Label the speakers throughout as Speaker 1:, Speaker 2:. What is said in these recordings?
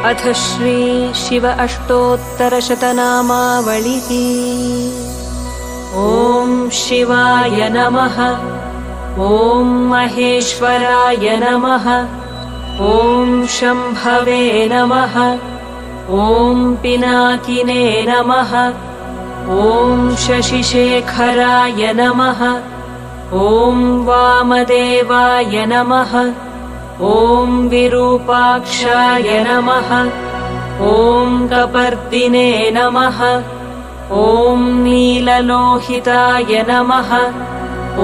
Speaker 1: अथ श्री शिव अष्टोत्तरशतनामावलिः। ॐ शिवाय नमः। ॐ महेश्वराय नमः। ॐ शम्भवे नमः। ॐ पिनाकिने नमः। ॐ शशिशेखराय नमः। ॐ वामदेवाय नमः। ॐ विरूपाक्षाय नमः। ॐ कपर्दिने नमः। ॐ नीललोहिताय नमः।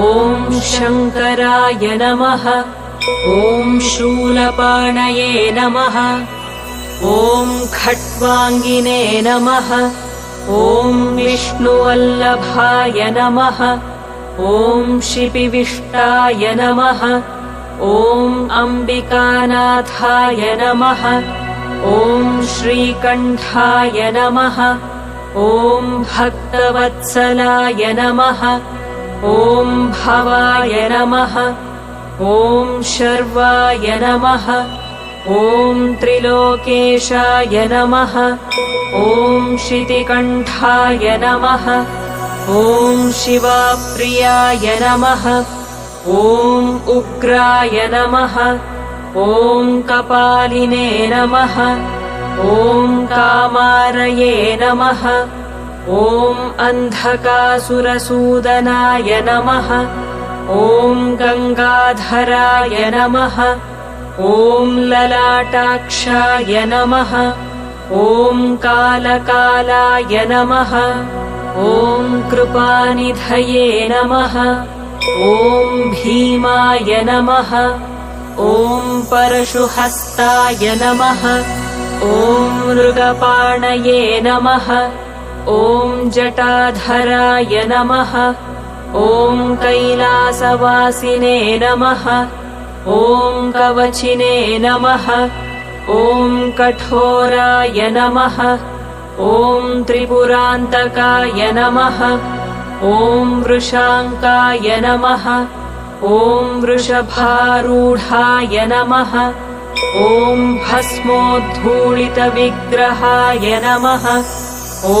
Speaker 1: ॐ शङ्कराय नमः। ॐ शूलपाणये नमः। ॐ खट्वाङ्गिने नमः। ॐ विष्णुवल्लभाय नमः। ॐ शिपिविष्टाय नमः। ॐ अम्बिकानाथाय नमः। ॐ श्रीकण्ठाय नमः। ॐ भक्तवत्सलाय नमः। ॐ भवाय नमः। ॐ शर्वाय नमः। ॐ त्रिलोकेशाय नमः। ॐ शितिकण्ठाय नमः। ॐ शिवाप्रियाय नमः। ॐ उग्राय नमः। ॐ कपालिने नमः। ॐ कामारये नमः। ॐ अन्धकासुरसूदनाय नमः। ॐ गङ्गाधराय नमः। ॐ ललाटाक्षाय नमः। ॐ कालकालाय नमः। ॐ कृपानिधये नमः। ॐ भीमाय नमः। ॐ परशुहस्ताय नमः। ॐ मृगपाणये नमः। ॐ जटाधराय नमः। ॐ कैलासवासिने नमः। ॐ कवचिने नमः। ॐ कठोराय नमः। ॐ त्रिपुरान्तकाय नमः। ॐ वृषाङ्काय नमः। ॐ वृषभारूढाय नमः। ॐ भस्मोद्धूलितविग्रहाय नमः। ॐ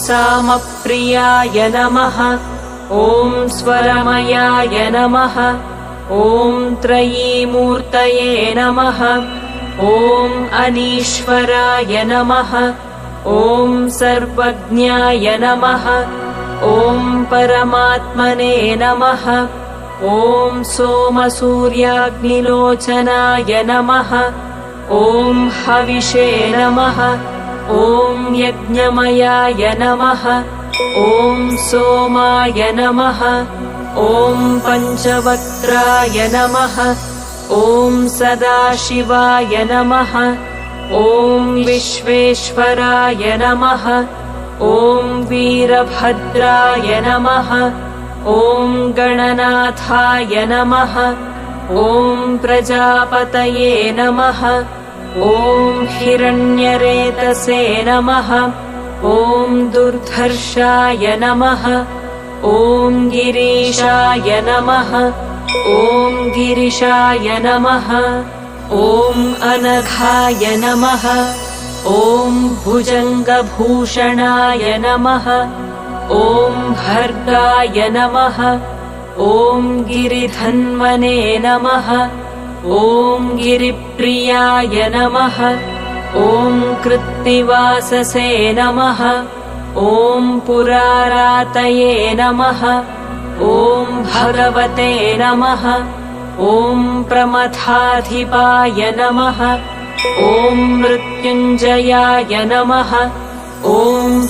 Speaker 1: सामप्रियाय नमः। ॐ स्वरमयाय नमः। ॐ त्रयीमूर्तये नमः। ॐ अनीश्वराय नमः। ॐ सर्वज्ञाय नमः। ॐ परमात्मने नमः। ॐ सोमसूर्याग्निलोचनाय नमः। ॐ हविषे नमः। ॐ यज्ञमयाय नमः। ॐ सोमाय नमः। ॐ पञ्चवक्त्राय नमः। ॐ सदाशिवाय नमः। ॐ विश्वेश्वराय नमः। ॐ वीरभद्राय नमः। ॐ गणनाथाय नमः। ॐ प्रजापतये नमः। ॐ हिरण्यरेतसे नमः। ॐ दुर्धर्षाय नमः। ॐ गिरीशाय नमः। ॐ गिरिशाय नमः। ॐ अनघाय नमः। ॐ भुजङ्गभूषणाय नमः। ॐ भर्गाय नमः। ॐ गिरिधन्वने नमः। ॐ गिरिप्रियाय नमः। ॐ कृत्तिवाससे नमः। ॐ पुरारातये नमः। ॐ भगवते नमः। ॐ प्रमथाधिपाय नमः। ॐ मृत्युञ्जयाय नमः। ॐ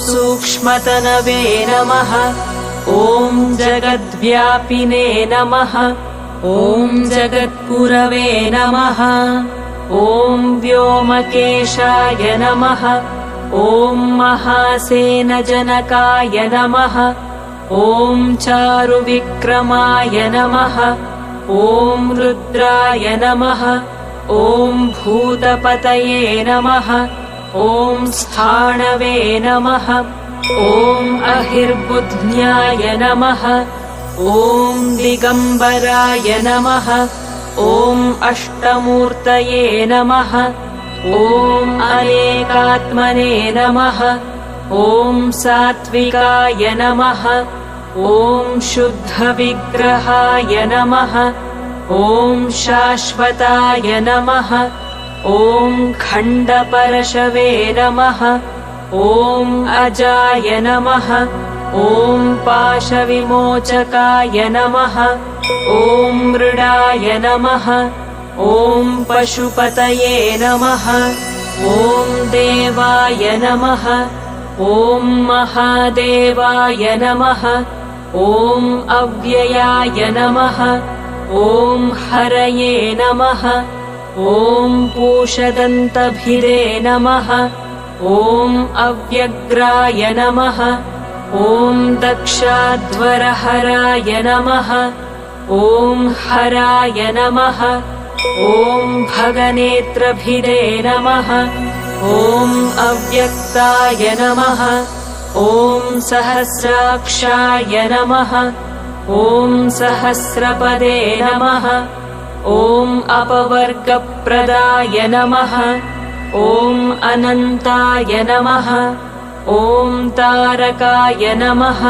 Speaker 1: सूक्ष्मतनवे नमः। ॐ जगद्व्यापिने नमः। ॐ जगद्गुरवे नमः। ॐ व्योमकेशाय नमः। ॐ महासेनजनकाय नमः। ॐ चारुविक्रमाय नमः। ॐ रुद्राय नमः। ॐ भूतपतये नमः। ॐ स्थाणवे नमः। ॐ अहिर्बुध्न्याय नमः। ॐ दिगम्बराय नमः। ॐ अष्टमूर्तये नमः। ॐ अनेकात्मने नमः। ॐ सात्विकाय नमः। ॐ शुद्धविग्रहाय नमः। ॐ शाश्वताय नमः। ॐ खण्डपरशवे नमः। ॐ अजाय नमः। ॐ पाशविमोचकाय नमः। ॐ मृडाय नमः। ॐ पशुपतये नमः। ॐ देवाय नमः। ॐ महादेवाय नमः। ॐ अव्ययाय नमः। ॐ हरये नमः। ॐ पूषदन्तभिरे नमः। ॐ अव्यग्राय नमः। ॐ दक्षाध्वरहराय नमः। ॐ हराय नमः। ॐ भगनेत्रभिरे नमः। ॐ अव्यक्ताय नमः। ॐ सहस्राक्षाय नमः। ॐ सहस्रपदे नमः। ॐ अपवर्गप्रदाय नमः। ॐ अनन्ताय नमः। ॐ तारकाय नमः।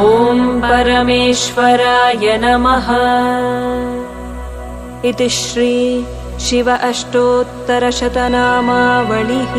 Speaker 1: ॐ परमेश्वराय नमः। इति श्री शिव अष्टोत्तरशतनामावलिः।